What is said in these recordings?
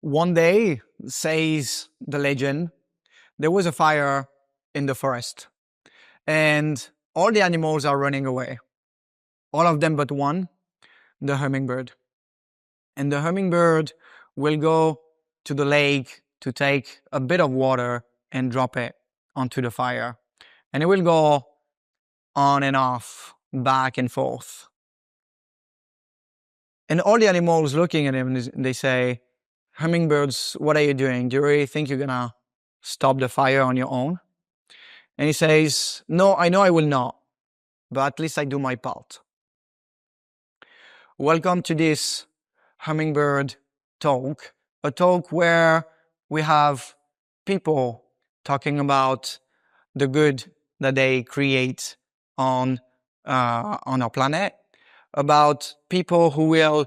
one day, says the legend, there was a fire in the forest and all the animals are running away. All of them but one, the hummingbird. And the hummingbird will go to the lake to take a bit of water and drop it onto the fire. And it will go on and off, back and forth. And all the animals looking at him, they say, hummingbirds, what are you doing? Do you really think you're gonna stop the fire on your own? And he says, no, I know I will not, but at least I do my part. Welcome to this Hummingbird talk, a talk where we have people talking about the good that they create on our planet, about people who will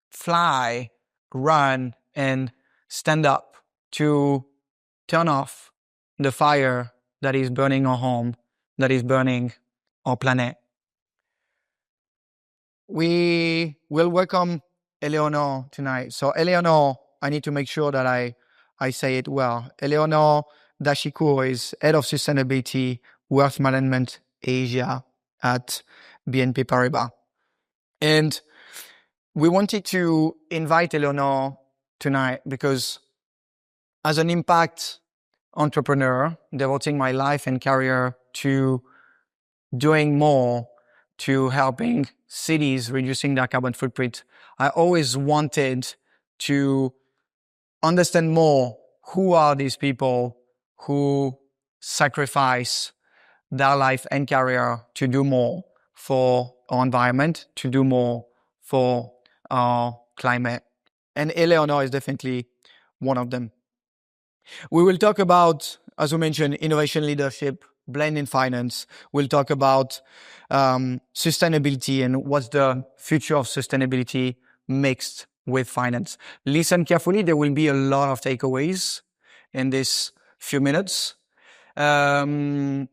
fly, run, and stand up to turn off the fire that is burning our home, that is burning our planet. We will welcome Eleonore tonight. So Eleonore, I need to make sure that I say it well. Eleonore Dachicourt is Head of Sustainability Wealth Management Asia at BNP Paribas. And we wanted to invite Eleonore tonight because as an impact entrepreneur, devoting my life and career to doing more to helping cities reducing their carbon footprint, I always wanted to understand more who are these people who sacrifice their life and career to do more for our environment, to do more for our climate. And Eleonore is definitely one of them. We will talk about, as we mentioned, innovation leadership, blend in finance. We'll talk about sustainability and what's the future of sustainability mixed with finance. Listen carefully. There will be a lot of takeaways in this few minutes. You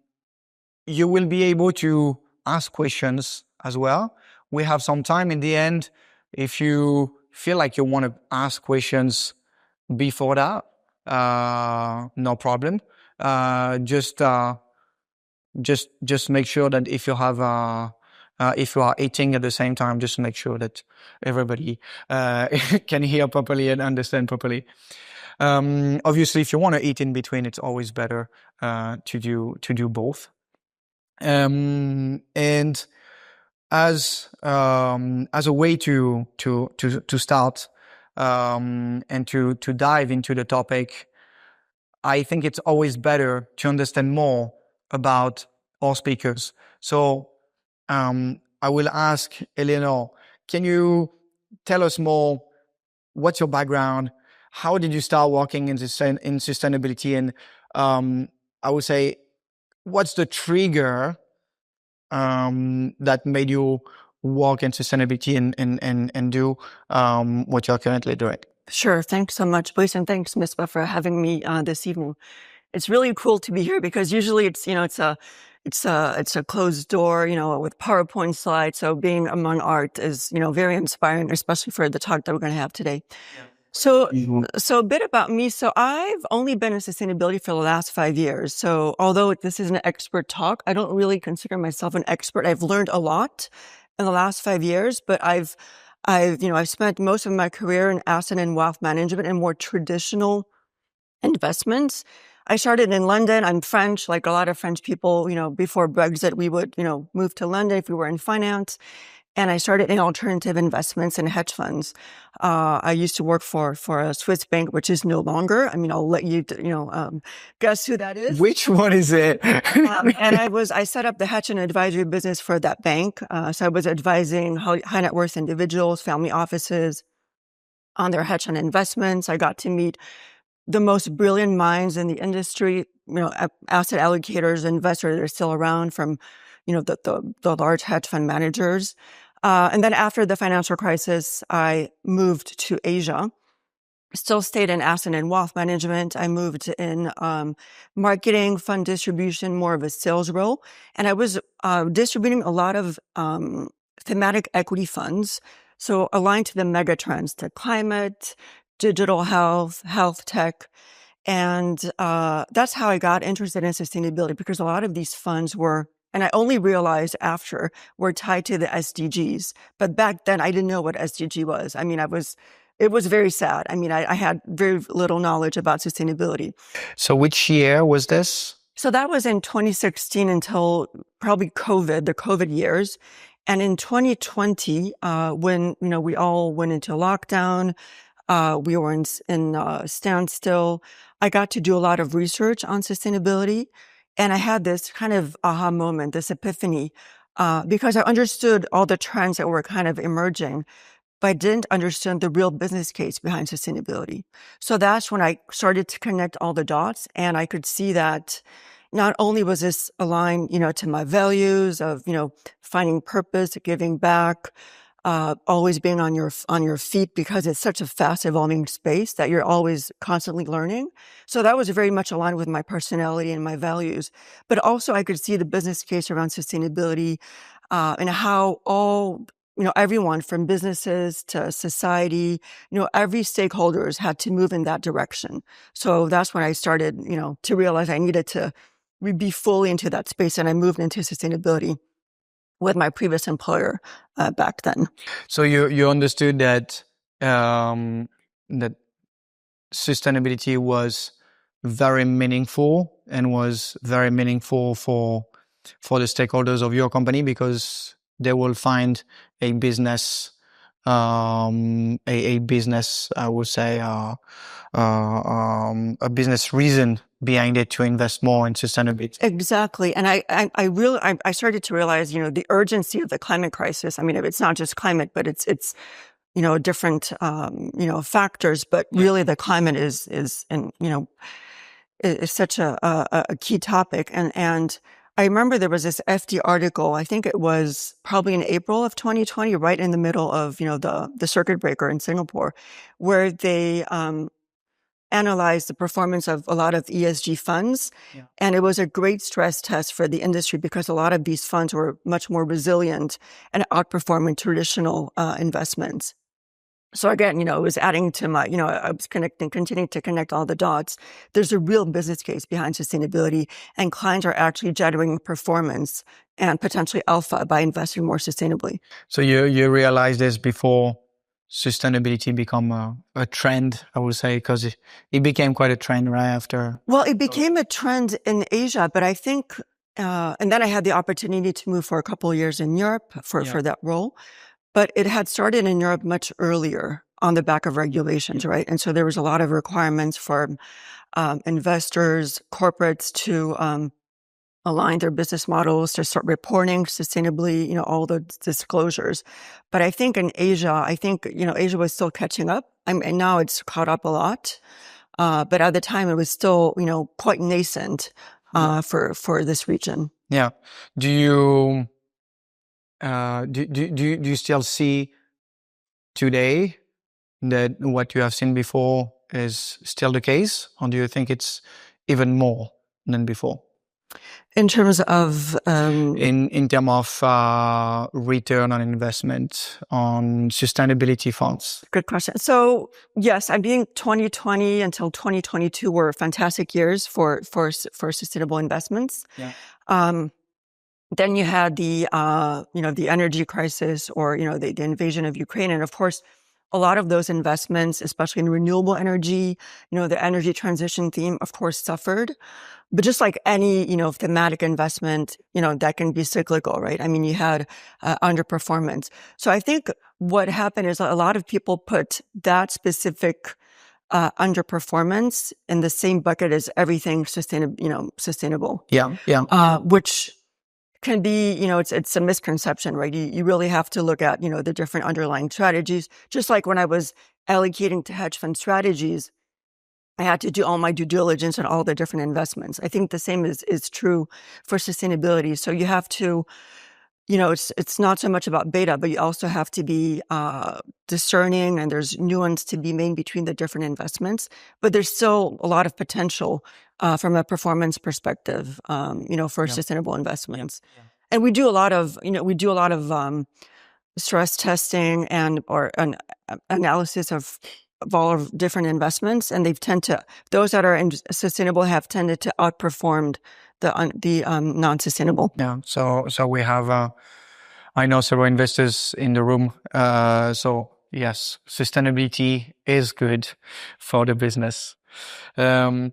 will be able to ask questions as well. We have some time in the end. If you feel like you want to ask questions before that, no problem. Just make sure that if you have if you are eating at the same time, just make sure that everybody can hear properly and understand properly. Obviously, if you want to eat in between, it's always better to do both. And as a way to start and to dive into the topic, I think it's always better to understand more about our speakers. So I will ask Eleonore, can you tell us more? What's your background? How did you start working in sustainability? And I would say, what's the trigger that made you work in sustainability and do what you're currently doing? Sure. Thanks so much, Brice, and thanks, Misbah, for having me this evening. It's really cool to be here because usually it's a closed door, with PowerPoint slides. So being among art is, very inspiring, especially for the talk that we're going to have today. Yeah. So a bit about me. So I've only been in sustainability for the last 5 years. So although this is an expert talk, I don't really consider myself an expert. I've learned a lot in the last 5 years, but I've spent most of my career in asset and wealth management and more traditional investments. I started in London. I'm French, like a lot of French people, before Brexit, we would, move to London if we were in finance. And I started in alternative investments and hedge funds. I used to work for a Swiss bank, which is no longer. I mean, I'll let you, guess who that is. Which one is it? And I set up the hedge and advisory business for that bank. So I was advising high net worth individuals, family offices on their hedge fund investments. I got to meet the most brilliant minds in the industry, asset allocators, investors that are still around from, the large hedge fund managers. And then after the financial crisis, I moved to Asia, still stayed in asset and wealth management. I moved in marketing, fund distribution, more of a sales role. And I was distributing a lot of thematic equity funds, so aligned to the mega trends, to climate, digital health, health tech. And that's how I got interested in sustainability, because a lot of these funds were, and I only realized after, were tied to the SDGs. But back then I didn't know what SDG was. I mean, it was very sad. I mean, I had very little knowledge about sustainability. So which year was this? So that was in 2016 until probably COVID, the COVID years. And in 2020, when, we all went into lockdown, we were in standstill, I got to do a lot of research on sustainability. And I had this kind of aha moment, this epiphany, because I understood all the trends that were kind of emerging, but I didn't understand the real business case behind sustainability. So that's when I started to connect all the dots, and I could see that not only was this aligned, to my values of, finding purpose, giving back, always being on your feet, because it's such a fast evolving space that you're always constantly learning. So that was very much aligned with my personality and my values. But also I could see the business case around sustainability, and how all, everyone from businesses to society, every stakeholders had to move in that direction. So that's when I started, to realize I needed to be fully into that space, and I moved into sustainability with my previous employer back then. So you understood that that sustainability was very meaningful, and was very meaningful for the stakeholders of your company, because they will find a business, a business, I would say, a business reason behind it to invest more in sustainability. Exactly. And I started to realize, the urgency of the climate crisis. I mean, it's not just climate, but it's different, factors, but really the climate is such a key topic. And I remember there was this FT article, I think it was probably in April of 2020, right in the middle of, the circuit breaker in Singapore, where they, analyze the performance of a lot of ESG funds. Yeah. And it was a great stress test for the industry, because a lot of these funds were much more resilient and outperforming traditional investments. So again, it was adding to my, I was continuing to connect all the dots. There's a real business case behind sustainability, and clients are actually generating performance and potentially alpha by investing more sustainably. So you realized this before sustainability become a trend, I would say, because it became quite a trend right after. Well, it became a trend in Asia, but I think, and then I had the opportunity to move for a couple of years in Europe for that role. But it had started in Europe much earlier on the back of regulations, right? And so there was a lot of requirements for investors, corporates to align their business models, to start reporting sustainably, all the disclosures. But I think in Asia, Asia was still catching up. And now it's caught up a lot. But at the time, it was still, quite nascent for this region. Yeah. Do you still see today that what you have seen before is still the case, or do you think it's even more than before? In terms of in terms of return on investment on sustainability funds? Good question. So yes, I think 2020 until 2022 were fantastic years for sustainable investments. Yeah. Then you had the the energy crisis, or the invasion of Ukraine, and of course, a lot of those investments, especially in renewable energy, the energy transition theme, of course, suffered. But just like any, thematic investment, that can be cyclical, right? I mean, you had underperformance. So I think what happened is a lot of people put that specific underperformance in the same bucket as everything sustainable. Yeah, yeah. Which can be, it's a misconception, right? You really have to look at, the different underlying strategies. Just like when I was allocating to hedge fund strategies, I had to do all my due diligence on all the different investments. I think the same is true for sustainability. So you have to, it's not so much about beta, but you also have to be discerning, and there's nuance to be made between the different investments. But there's still a lot of potential from a performance perspective, for sustainable investments. Yeah. Yeah. And we do a lot of, stress testing or an analysis of all of different investments, and those that are sustainable have tended to outperform the non-sustainable. Yeah. So we have, I know several investors in the room. So yes, sustainability is good for the business. Then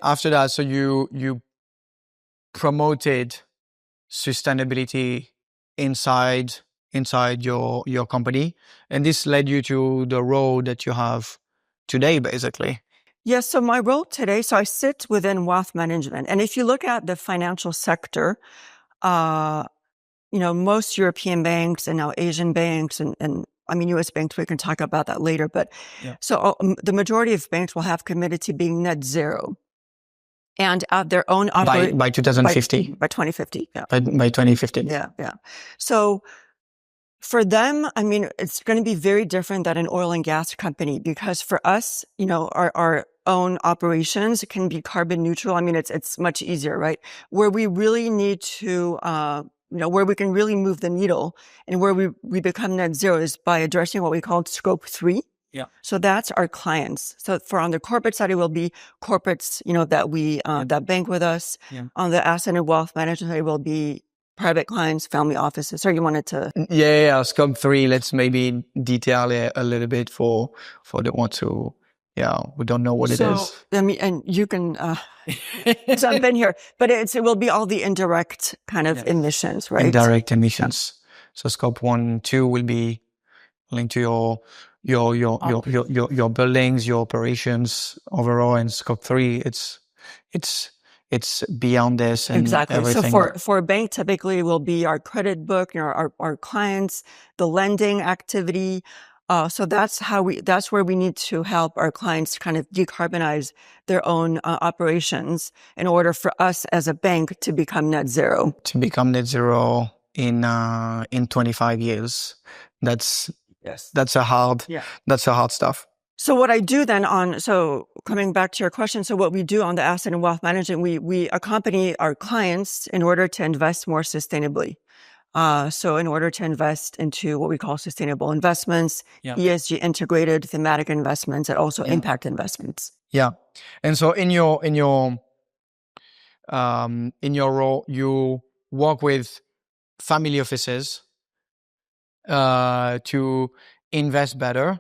after that, so you promoted sustainability inside your company, and this led you to the role that you have today, basically. Yes. So my role today, so I sit within wealth management, and if you look at the financial sector, most European banks and now Asian banks and I mean, U.S. banks, we can talk about that later. But so the majority of banks will have committed to being net zero and at their own by 2050. By 2050. Yeah. By 2050. Yeah. Yeah. So for them, I mean, it's going to be very different than an oil and gas company, because for us, our own operations can be carbon neutral. I mean, it's much easier, right? Where we really need to, where we can really move the needle and where we become net zero is by addressing what we call scope 3. Yeah. So that's our clients. So on the corporate side, it will be corporates, that bank with us. Yeah. On the asset and wealth management side, it will be private clients, family offices. So you wanted to... Yeah. Scope 3, let's maybe detail it a little bit for the ones who don't know what it is. I mean, and you can jump in here, but it will be all the indirect kind of emissions, right? Indirect emissions. So scope 1, 2 will be linked to your buildings, your operations overall, and scope 3, it's beyond this and exactly. everything. So for a bank, typically it will be our credit book, our clients, the lending activity. So that's where we need to help our clients kind of decarbonize their own operations in order for us as a bank to become net zero. To become net zero in 25 years. That's a hard stuff. So what I do then coming back to your question, so what we do on the asset and wealth management, we accompany our clients in order to invest more sustainably. So in order to invest into what we call sustainable investments, ESG integrated thematic investments, and also impact investments. Yeah. And so in your role, you work with family offices to invest better.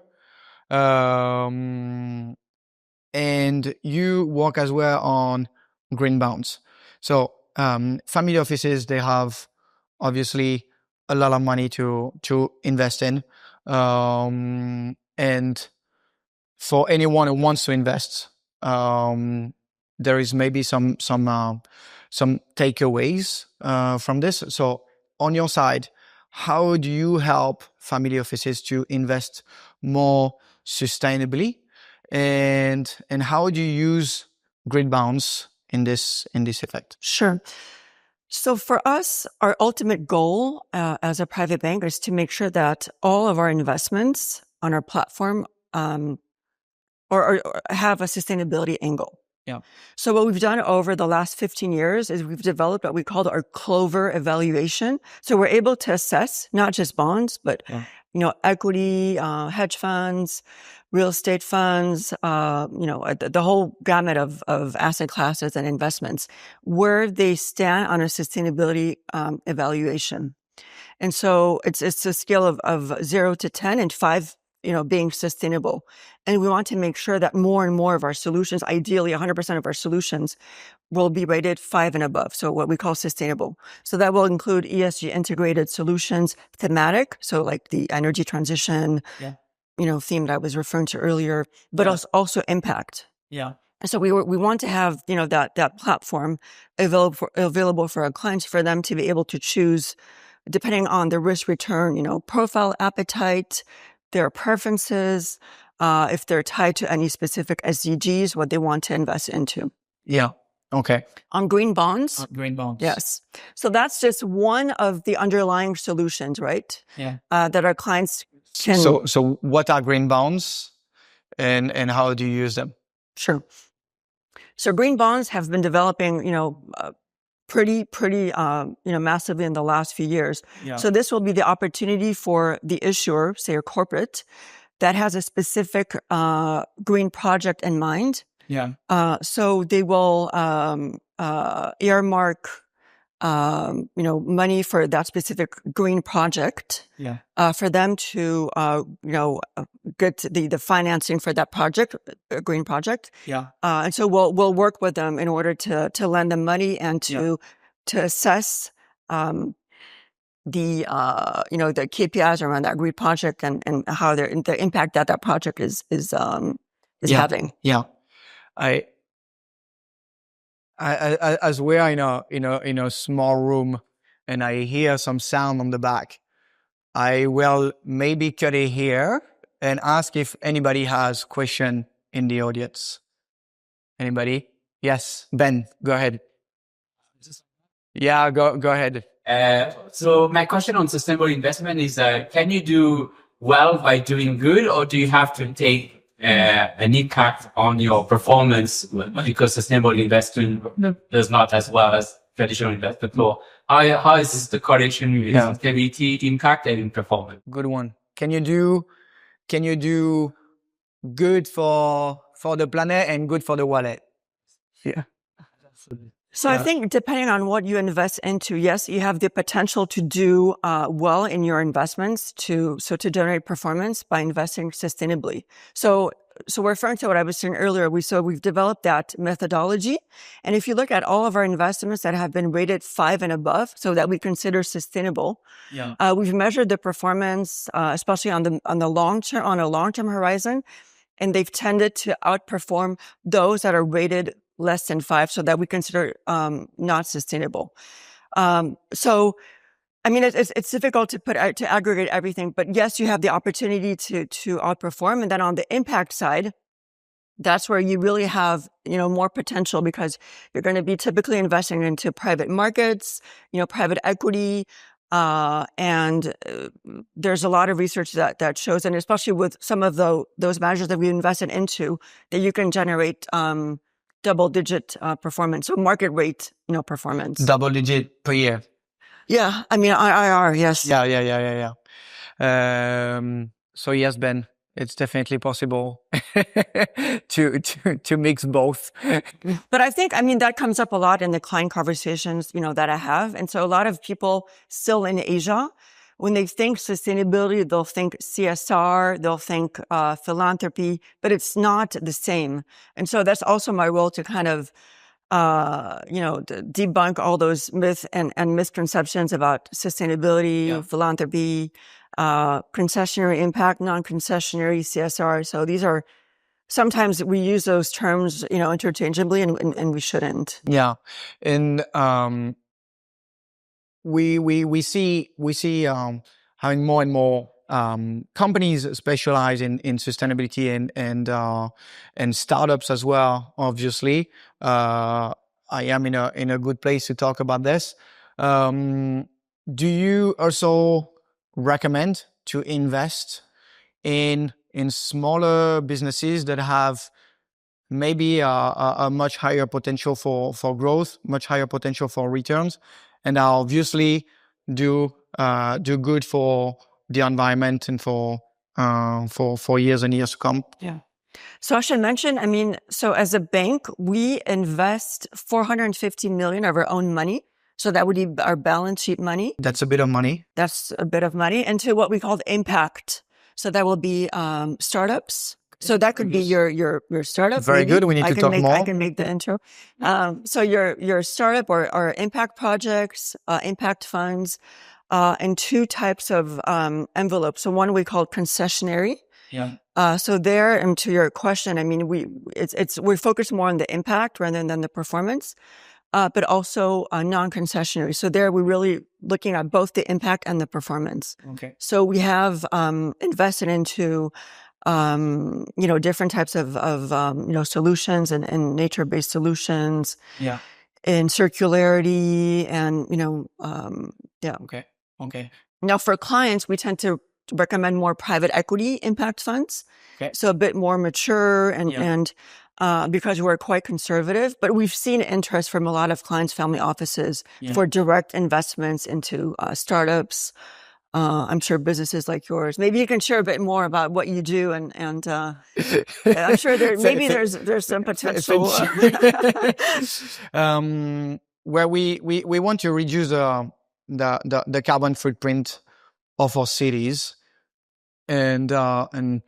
And you work as well on green bonds. So family offices, they have obviously a lot of money to invest in. And for anyone who wants to invest, there is maybe some takeaways from this. So on your side, how do you help family offices to invest more sustainably, and how do you use green bonds in this effect? Sure. So for us, our ultimate goal as a private bank is to make sure that all of our investments on our platform or have a sustainability angle. Yeah. So what we've done over the last 15 years is we've developed what we call our Clover evaluation. So we're able to assess not just bonds, but equity, hedge funds, real estate funds, the whole gamut of asset classes and investments, where they stand on a sustainability evaluation. And so it's a scale of 0 to 10 and 5, being sustainable. And we want to make sure that more and more of our solutions, ideally 100% of our solutions, will be rated 5 and above. So what we call sustainable. So that will include ESG integrated solutions, thematic. So like the energy transition, theme that I was referring to earlier, but also impact. Yeah. And so we want to have, that platform available for our clients, for them to be able to choose depending on the risk return, profile, appetite, their preferences, if they're tied to any specific SDGs, what they want to invest into. Yeah. Okay. On green bonds. Green bonds. Yes. So that's just one of the underlying solutions, right? Yeah. That our clients can. So what are green bonds, and how do you use them? Sure. So green bonds have been developing, pretty massively in the last few years. Yeah. So this will be the opportunity for the issuer, say a corporate, that has a specific green project in mind. Yeah. So they will earmark money for that specific green project. Yeah. For them to get the financing for that project, green project. Yeah. And so we'll work with them in order to lend them money and to assess the KPIs around that green project and how the impact that project is having. Yeah. I as we are in a small room and I hear some sound on the back, I will maybe cut it here and ask if anybody has question in the audience. Anybody? Yes, Ben, go ahead. Yeah, go ahead. So my question on sustainable investment is, can you do well by doing good, or do you have to take an impact on your performance because sustainable investment does not as well as traditional investment? So how is this the correlation with sustainability, impact, and performance? Good one. Can you do good for the planet and good for the wallet? Yeah. So I think depending on what you invest into, yes, you have the potential to do well in your investments to generate performance by investing sustainably. So referring to what I was saying earlier, we've developed that methodology. And if you look at all of our investments that have been rated 5 and above, so that we consider sustainable, we've measured the performance, especially on a long-term horizon, and they've tended to outperform those that are rated less than 5, so that we consider not sustainable. So, I mean, it's difficult to aggregate everything, but yes, you have the opportunity to outperform. And then on the impact side, that's where you really have more potential, because you're going to be typically investing into private markets, private equity, and there's a lot of research that shows, and especially with some of those measures that we invested into, that you can generate double-digit performance, so market rate, performance. Double-digit per year. Yeah, I mean IRR, yes. Yeah. So yes, Ben, it's definitely possible to mix both. But I think, that comes up a lot in the client conversations, that I have, and so a lot of people still in Asia, when they think sustainability, they'll think CSR, they'll think philanthropy, but it's not the same. And so that's also my role to kind of, debunk all those myths and misconceptions about sustainability, philanthropy, concessionary impact, non-concessionary CSR. So these are, sometimes we use those terms, interchangeably, and we shouldn't. Yeah. And we see having more and more companies specialize in sustainability and startups as well. Obviously, I am in a good place to talk about this. Do you also recommend to invest in smaller businesses that have maybe a much higher potential for growth, much higher potential for returns, and obviously do good for the environment and for years and years to come? Yeah. So I should mention, so as a bank, we invest 450 million of our own money. So that would be our balance sheet money. That's a bit of money. That's a bit of money into what we call impact. So that will be startups. So that could be your startup. Very good. We need to talk more. I can make the intro. So your startup or impact projects, impact funds, and 2 types of envelopes. So one we call concessionary. Yeah. So there, and to your question, we focus more on the impact rather than the performance, but also non-concessionary. So there, we're really looking at both the impact and the performance. Okay. So we have invested into different types of solutions and nature-based solutions. Yeah. In circularity and yeah. Okay. Now for clients, we tend to recommend more private equity impact funds. Okay. So a bit more mature and because we're quite conservative, but we've seen interest from a lot of clients' family offices for direct investments into startups, I'm sure businesses like yours. Maybe you can share a bit more about what you do, and I'm sure there's some potential. Where we want to reduce the carbon footprint of our cities, and we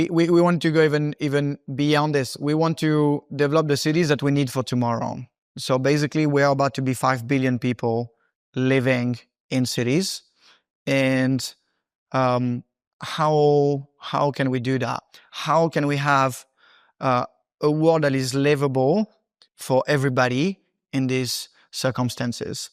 want to go even beyond this. We want to develop the cities that we need for tomorrow. So basically, we are about to be 5 billion people living in cities, and how can we do that? How can we have a world that is livable for everybody in these circumstances?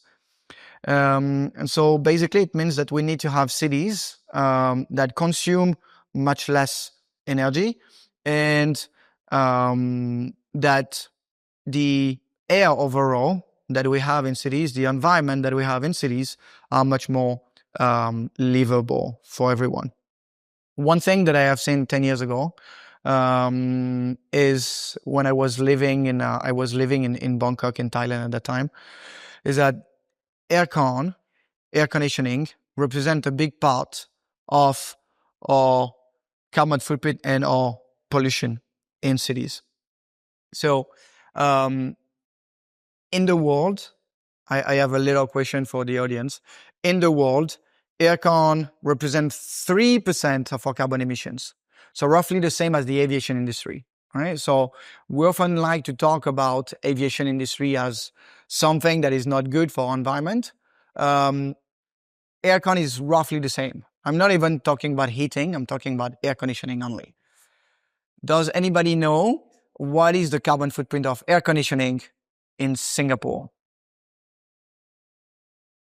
And so basically, it means that we need to have cities that consume much less energy, and that the air overall that we have in cities, the environment that we have in cities, are much more livable for everyone. One thing that I have seen 10 years ago is when I was living in Bangkok, in Thailand at that time, is that air conditioning represent a big part of our carbon footprint and our pollution in cities. So in the world, I have a little question for the audience. In the world, aircon represents 3% of our carbon emissions. So roughly the same as the aviation industry, right? So we often like to talk about aviation industry as something that is not good for our environment. Aircon is roughly the same. I'm not even talking about heating. I'm talking about air conditioning only. Does anybody know what is the carbon footprint of air conditioning in Singapore?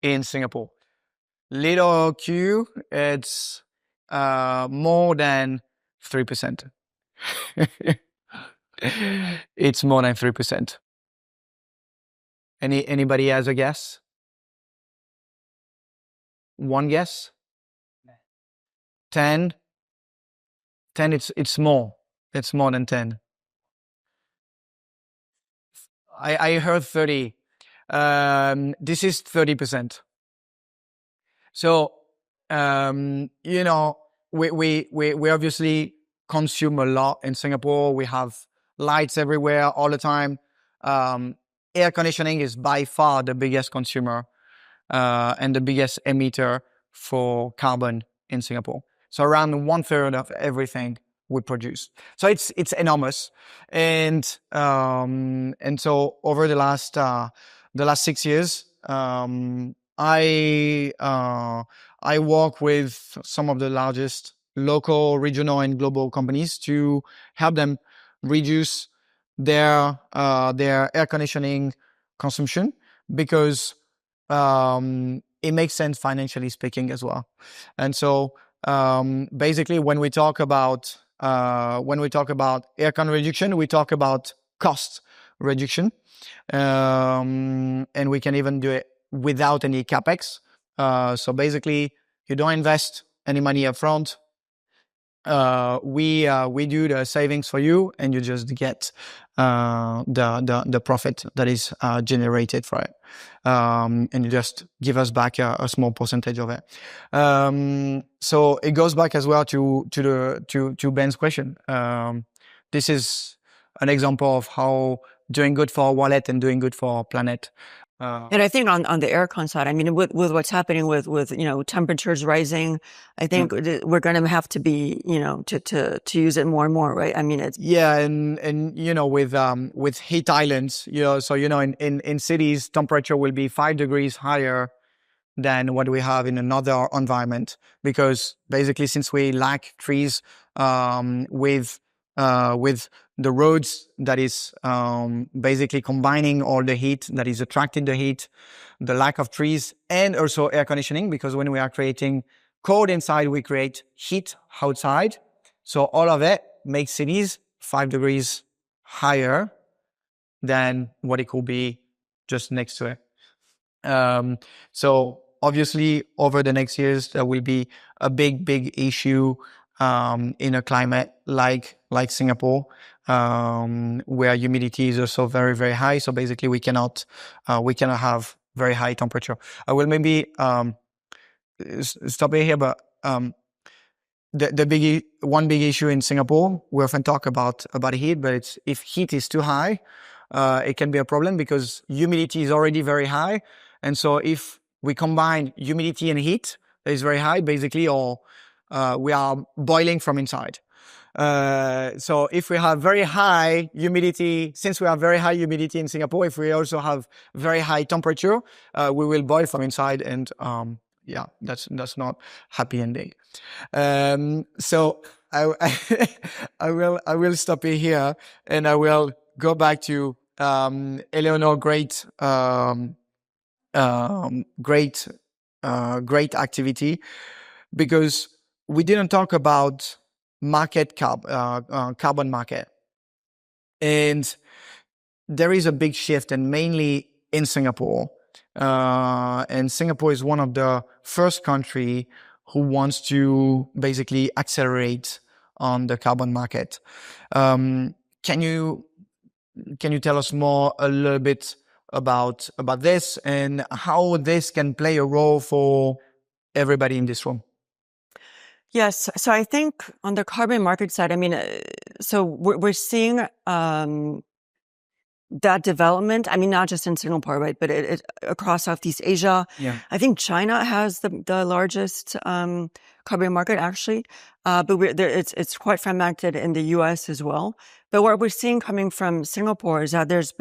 In Singapore, little Q, it's more than 3%. It's more than 3%. Anybody has a guess? One guess? 10? 10, it's more. It's more than 10. I heard 30. This is 30%. So, you know, we obviously consume a lot in Singapore. We have lights everywhere all the time. Air conditioning is by far the biggest consumer and the biggest emitter for carbon in Singapore. So around 1/3 of everything we produce. So it's enormous. And so over the last 6 years, I work with some of the largest local, regional, and global companies to help them reduce their air conditioning consumption, because it makes sense financially speaking as well. And so basically, when we talk about aircon reduction, we talk about cost reduction, and we can even do it without any capex. So basically, you don't invest any money up front. We do the savings for you, and you just get the profit that is generated for it, and you just give us back a small percentage of it. So it goes back as well to Ben's question. This is an example of how doing good for our wallet and doing good for our planet. And I think on the aircon side, I mean, with what's happening with temperatures rising, I think we're going to have to be to use it more and more, right? I mean, it's and with heat islands, so in cities, temperature will be 5 degrees higher than what we have in another environment, because basically, since we lack trees, with the roads that is basically combining all the heat that is attracting the heat, the lack of trees, and also air conditioning, because when we are creating cold inside, we create heat outside. So all of it makes cities 5 degrees higher than what it could be just next to it. So obviously, over the next years, there will be a big issue in a climate like Singapore, where humidity is also very, very high. So basically, we cannot have very high temperature. I will maybe stop it here, but one big issue in Singapore, we often talk about heat, but it's if heat is too high, it can be a problem because humidity is already very high. And so if we combine humidity and heat that is very high, basically, or we are boiling from inside. So if we have very high humidity, since we have very high humidity in Singapore, if we also have very high temperature, we will boil from inside, and yeah, that's not happy ending. So I will stop it here, and I will go back to Eleonore. Great activity, because we didn't talk about carbon market, and there is a big shift, and mainly in Singapore. And Singapore is one of the first country who wants to basically accelerate on the carbon market. Can you tell us more a little bit about this and how this can play a role for everybody in this room? Yes. So I think on the carbon market side, I mean, so we're seeing that development. I mean, not just in Singapore, right, but it across Southeast Asia. Yeah. I think China has the largest carbon market, actually, but it's quite fragmented in the U.S. as well. But what we're seeing coming from Singapore is that there's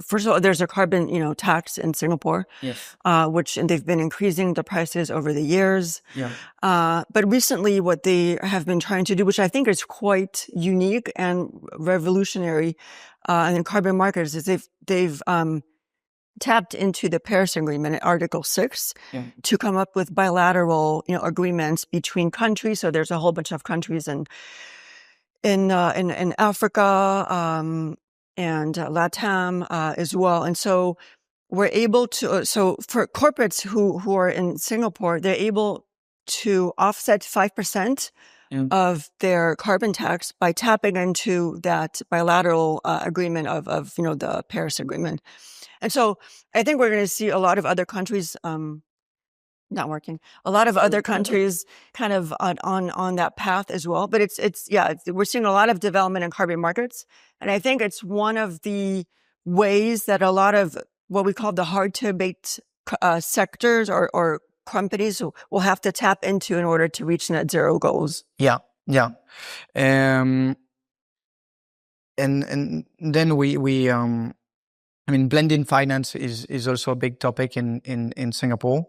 first of all, there's a carbon tax in Singapore, yes, and they've been increasing the prices over the years. Yeah. But recently, what they have been trying to do, which I think is quite unique and revolutionary in carbon markets, is they've tapped into the Paris Agreement in Article 6 to come up with bilateral agreements between countries. So there's a whole bunch of countries in Africa and LATAM as well. And so we're able to, so for corporates who are in Singapore, they're able to offset 5% of their carbon tax by tapping into that bilateral agreement of the Paris Agreement. And so I think we're going to see a lot of other countries not working. A lot of other countries kind of on that path as well. But we're seeing a lot of development in carbon markets. And I think it's one of the ways that a lot of what we call the hard to abate sectors or companies will have to tap into in order to reach net zero goals. Yeah. And then we I mean, blended finance is also a big topic in Singapore.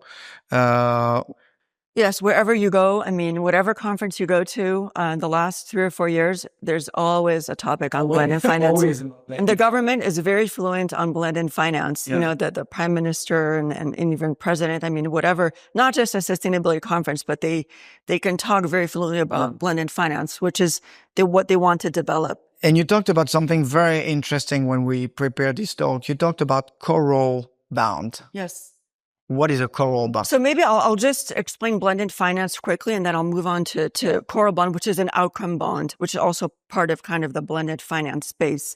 Yes, wherever you go, I mean, whatever conference you go to, the last 3 or 4 years, there's always a topic on blended finance. And the government is very fluent on blended finance. Yeah. The prime minister and even president, I mean, whatever, not just a sustainability conference, but they can talk very fluently about blended finance, which is what they want to develop. And you talked about something very interesting when we prepared this talk. You talked about coral bond. Yes. What is a coral bond? So maybe I'll just explain blended finance quickly, and then I'll move on to coral bond, which is an outcome bond, which is also part of kind of the blended finance space.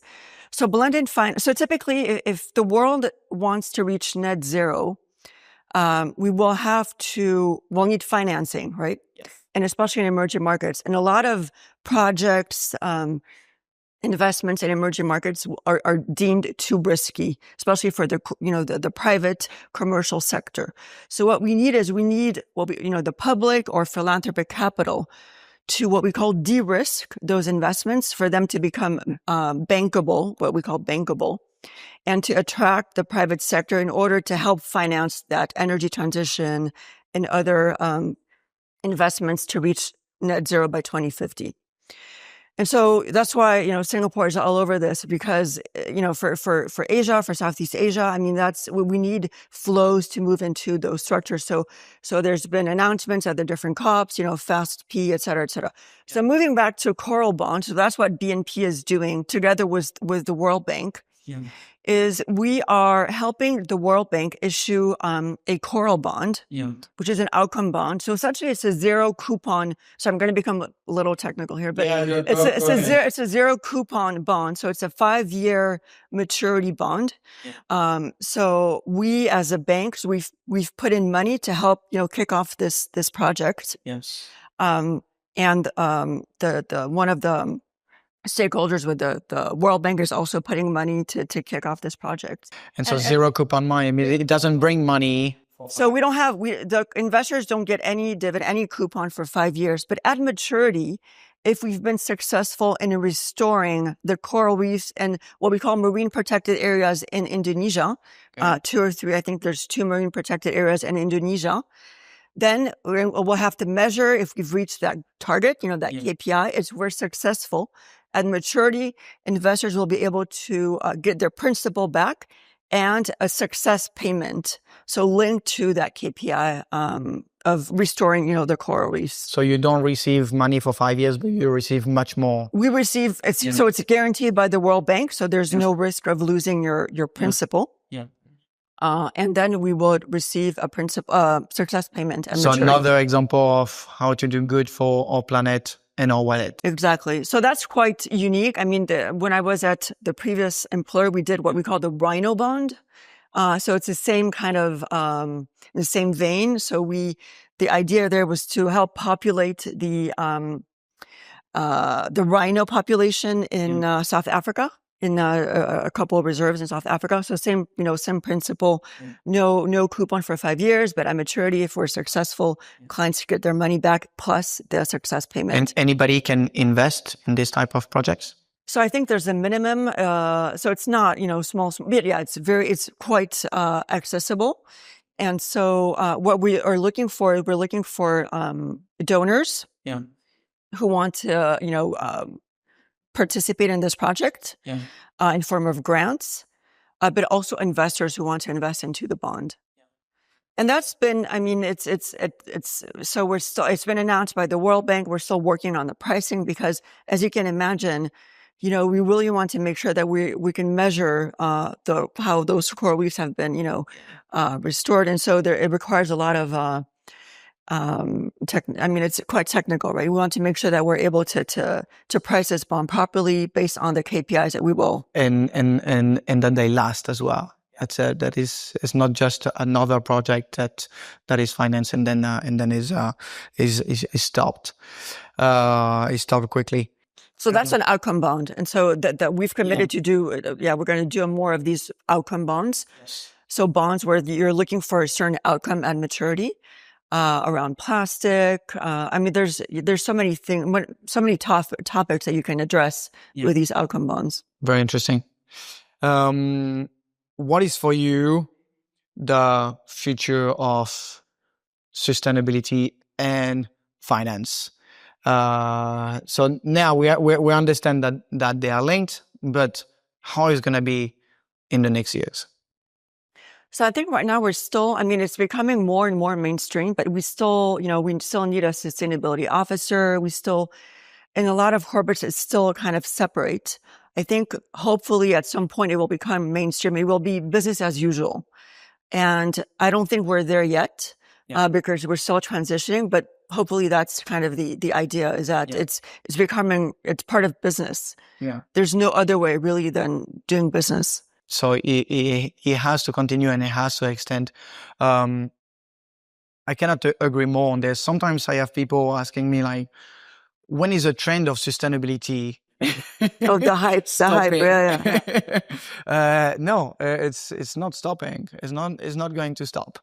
So blended finance. So typically, if the world wants to reach net zero, we'll need financing, right? Yes. And especially in emerging markets, and a lot of projects. Investments in emerging markets are deemed too risky, especially for the private commercial sector. So what we need is the public or philanthropic capital to what we call de-risk those investments for them to become bankable, what we call bankable, and to attract the private sector in order to help finance that energy transition and other investments to reach net zero by 2050. And so that's why, Singapore is all over this because, for Asia, for Southeast Asia, I mean, we need flows to move into those structures. So there's been announcements at the different COPs, FAST-P, et cetera, et cetera. So moving back to coral bond, so that's what BNP is doing together with the World Bank. is we are helping the World Bank issue a coral bond, which is an outcome bond. So essentially, it's a zero coupon. So I'm going to become a little technical here, but it's a zero coupon bond. So it's a 5-year maturity bond. So we, as a bank, so we've put in money to help kick off this project. And the one of the stakeholders with the World Bank is also putting money to kick off this project. And so zero coupon money, I mean, it doesn't bring money. So we don't have, the investors don't get any dividend, any coupon for 5 years. But at maturity, if we've been successful in restoring the coral reefs and what we call marine protected areas in Indonesia, 2 or 3, I think there's 2 marine protected areas in Indonesia, then we'll have to measure if we've reached that target, that KPI. If we're successful at maturity, investors will be able to get their principal back and a success payment. So linked to that KPI of restoring, the coral reefs. So you don't receive money for 5 years, but you receive much more. We receive, so it's guaranteed by the World Bank. So there's no risk of losing your principal. And then we would receive a success payment. So another example of how to do good for our planet and our wallet. Exactly. So that's quite unique. I mean, when I was at the previous employer, we did what we call the Rhino bond. So it's the same kind of, the same vein. So the idea there was to help populate the rhino population in South Africa. In a couple of reserves in South Africa. So same principle, no coupon for 5 years, but at maturity, if we're successful, clients get their money back plus the success payment. And anybody can invest in this type of projects? So I think there's a minimum. So it's not, small, but yeah, it's quite accessible. And so what we are looking for, we're looking for donors who want to, participate in this project in form of grants, but also investors who want to invest into the bond. And that's been, I mean, so it's been announced by the World Bank. We're still working on the pricing because, as you can imagine, we really want to make sure that we can measure how those coral reefs have been, restored. And so it requires a lot of it's quite technical, right? We want to make sure that we're able to price this bond properly based on the KPIs that we will. And then they last as well. It's not just another project that is financed and then is stopped. Is stopped quickly. So that's an outcome bond. And so that we've committed to do, we're going to do more of these outcome bonds. Yes. So bonds where you're looking for a certain outcome at maturity. Around plastic. There's so many things, so many topics that you can address with these outcome bonds. Very interesting. What is for you the future of sustainability and finance? So now we understand that they are linked, but how is it going to be in the next years? So I think right now we're still, it's becoming more and more mainstream, but we still need a sustainability officer. We still, in a lot of corporates, it's still kind of separate. I think hopefully at some point it will become mainstream. It will be business as usual. And I don't think we're there yet because we're still transitioning, but hopefully that's kind of the idea is that it's part of business. Yeah. There's no other way really than doing business. So it has to continue and it has to extend. I cannot agree more on this. Sometimes I have people asking me like, when is a trend of sustainability? Oh, the hype. No, it's not stopping. It's not going to stop.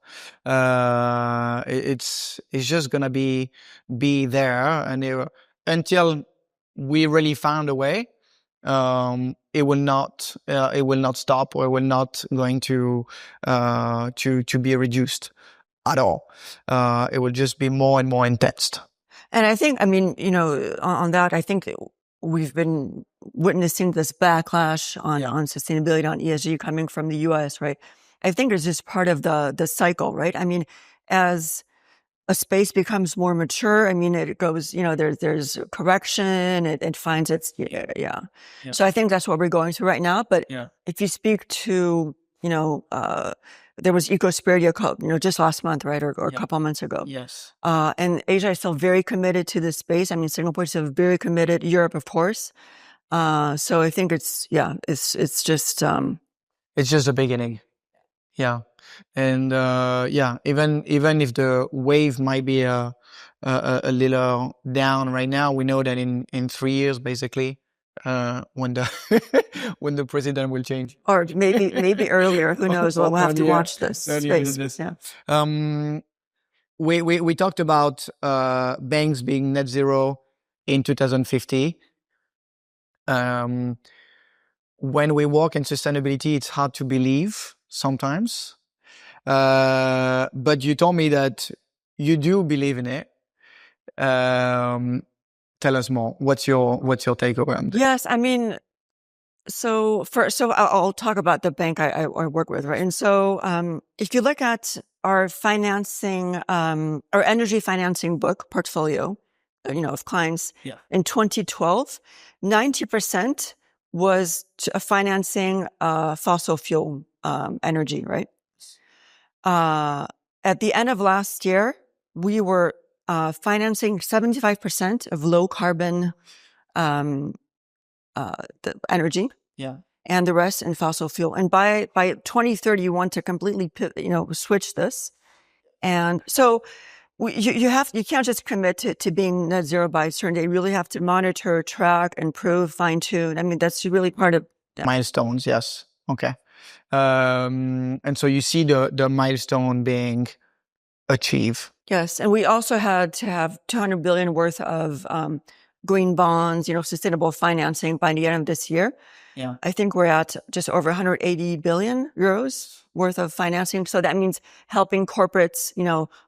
It's just gonna be there, and until we really found a way. It will not stop, or it will not going to be reduced at all. It will just be more and more intense. And I think, on that, I think we've been witnessing this backlash on sustainability, on ESG coming from the US, right? I think it's just part of the cycle, right? As a space becomes more mature, I mean, it goes, you know, there's correction, it finds its, yeah. So I think that's what we're going through right now. But if you speak to, you know, there was Ecospirit, you know, just last month, right? Or a couple of months ago. Yes. And Asia is still very committed to this space. I mean, Singapore is still very committed, Europe, of course. So I think it's just, it's just the beginning. Yeah. And, even if the wave might be a little down right now, we know that in 3 years, basically, when the when the president will change, or maybe earlier, who knows? We'll have to watch this space. Yeah. We talked about banks being net zero in 2050. When we work in sustainability, it's hard to believe sometimes. But you told me that you do believe in it. Tell us more. What's your takeaway on that? Yes, I mean, so I'll talk about the bank I work with, right? And so if you look at our financing, our energy financing book portfolio, you know, of clients in 2012, 90% was financing fossil fuel energy, right? At the end of last year, we were financing 75% of low carbon the energy, and the rest in fossil fuel. And by 2030, you want to completely, switch this. And so you can't just commit to being net zero by a certain day. You really have to monitor, track, improve, fine tune. I mean, that's really part of milestones. Yes. Okay. And so you see the milestone being achieved. Yes. And we also had to have 200 billion worth of green bonds, sustainable financing by the end of this year. Yeah. I think we're at just over 180 billion euros worth of financing. So that means helping corporates,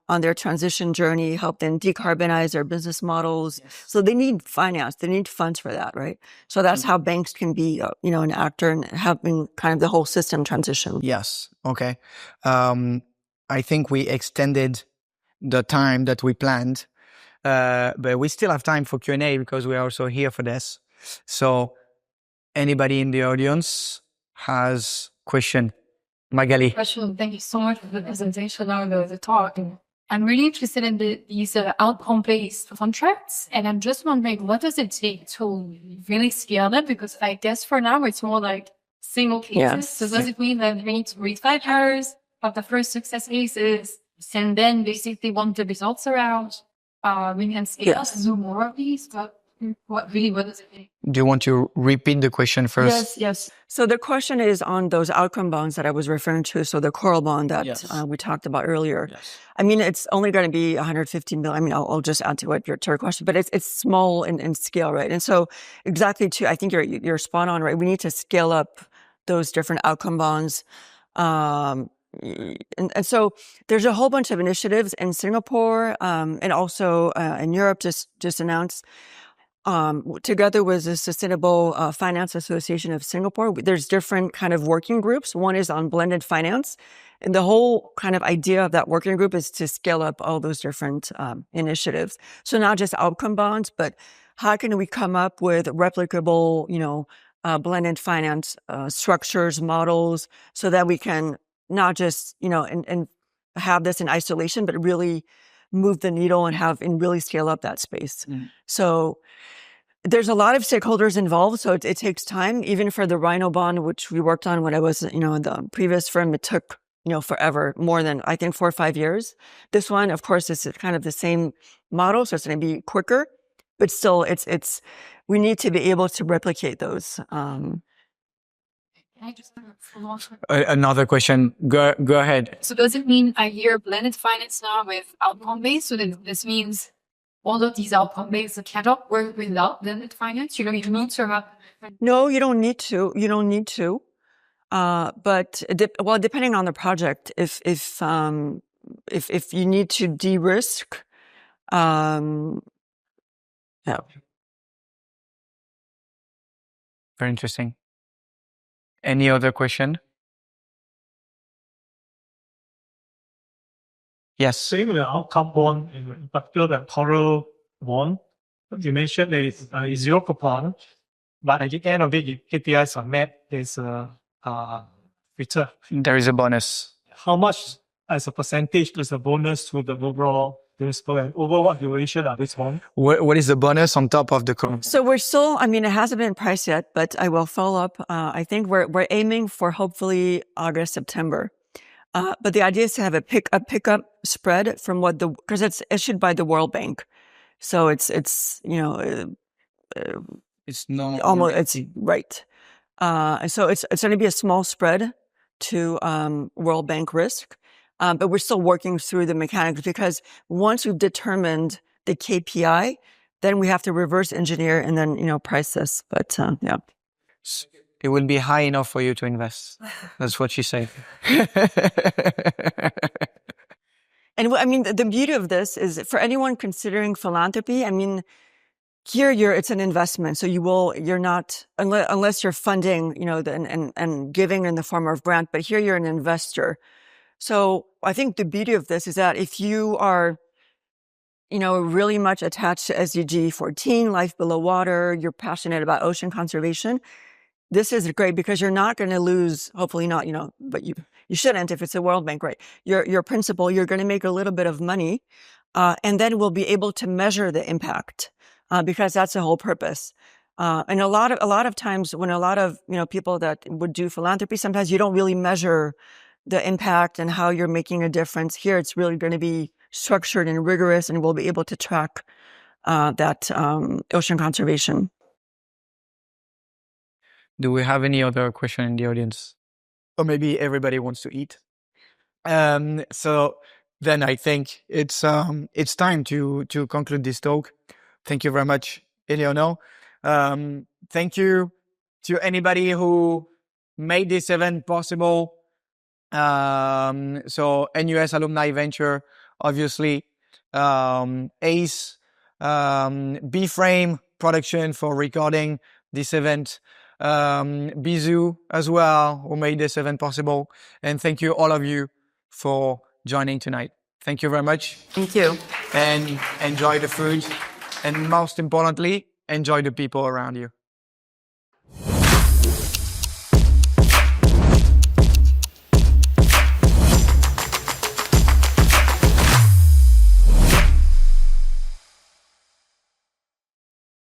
on their transition journey, help them decarbonize their business models. Yes. So they need finance. They need funds for that, right? So that's how banks can be, an actor in helping kind of the whole system transition. Yes. Okay. I think we extended the time that we planned, but we still have time for Q&A because we are also here for this. So anybody in the audience has question? Magali. Question. Thank you so much for the presentation or the talk. I'm really interested in these outcome-based contracts, and I'm just wondering, what does it take to really scale them? Because I guess for now it's more like single cases. Yes. So does it mean that we need to read 5 hours of the first success cases, and then basically once the results are out, we can scale and do more of these? But what does it mean? Do you want to repeat the question first? Yes. So the question is on those outcome bonds that I was referring to. So the coral bond that we talked about earlier. Yes. I mean, it's only going to be 150 million. I mean, I'll just add to what your question, but it's small in scale, right? And so exactly I think you're spot on, right? We need to scale up those different outcome bonds. And so there's a whole bunch of initiatives in Singapore, and also in Europe just announced. Together with the Sustainable Finance Association of Singapore, there's different kind of working groups. One is on blended finance. And the whole kind of idea of that working group is to scale up all those different initiatives. So not just outcome bonds, but how can we come up with replicable, blended finance structures, models, so that we can not just, and have this in isolation, but really move the needle and really scale up that space. So there's a lot of stakeholders involved. So it takes time. Even for the Rhino bond, which we worked on when I was, in the previous firm, it took, forever, more than, I think, 4 or 5 years. This one, of course, is kind of the same model. So it's going to be quicker, but still we need to be able to replicate those. Can I just follow on? Another question. Go ahead. So does it mean I hear blended finance now with outcome-based? So this means all of these outcome-based cannot work without blended finance? You don't even need to have... No, you don't need to. But depending on the project, if you need to de-risk, Very interesting. Any other question? Yes. Same with the outcome bond, in particular the coral bond. You mentioned there is zero coupon, but at the end of it, if KPIs are met, there's a return. There is a bonus. How much as a percentage is the bonus to the overall principal, and over what duration are these bonds? What is the bonus on top of the coupon? So we're still, I mean, it hasn't been priced yet, but I will follow up. I think we're aiming for hopefully August, September. But the idea is to have a pickup spread from because it's issued by the World Bank. So it's It's not almost, it's right. And so it's going to be a small spread to World Bank risk. But we're still working through the mechanics, because once we've determined the KPI, then we have to reverse engineer and then, price this. But yeah. It will be high enough for you to invest. That's what she said. And I mean, the beauty of this is for anyone considering philanthropy, I mean, here it's an investment. So you're not, unless you're funding, and giving in the form of grant, but here you're an investor. So I think the beauty of this is that if you are, really much attached to SDG 14, life below water, you're passionate about ocean conservation, this is great, because you're not going to lose, hopefully not, but you shouldn't if it's a World Bank, right? Your principal, you're going to make a little bit of money, and then we'll be able to measure the impact, because that's the whole purpose. And a lot of times when a lot of, people that would do philanthropy, sometimes you don't really measure the impact and how you're making a difference. Here, it's really going to be structured and rigorous, and we'll be able to track that ocean conservation. Do we have any other question in the audience? Or maybe everybody wants to eat. So then I think it's time to conclude this talk. Thank you very much, Eleonore. Thank you to anybody who made this event possible. So NUS Alumni Venture, obviously, ACE, BFRAMEPRODUCTION for recording this event, Bizsu as well, who made this event possible. And thank you, all of you, for joining tonight. Thank you very much. Thank you. And enjoy the food. And most importantly, enjoy the people around you.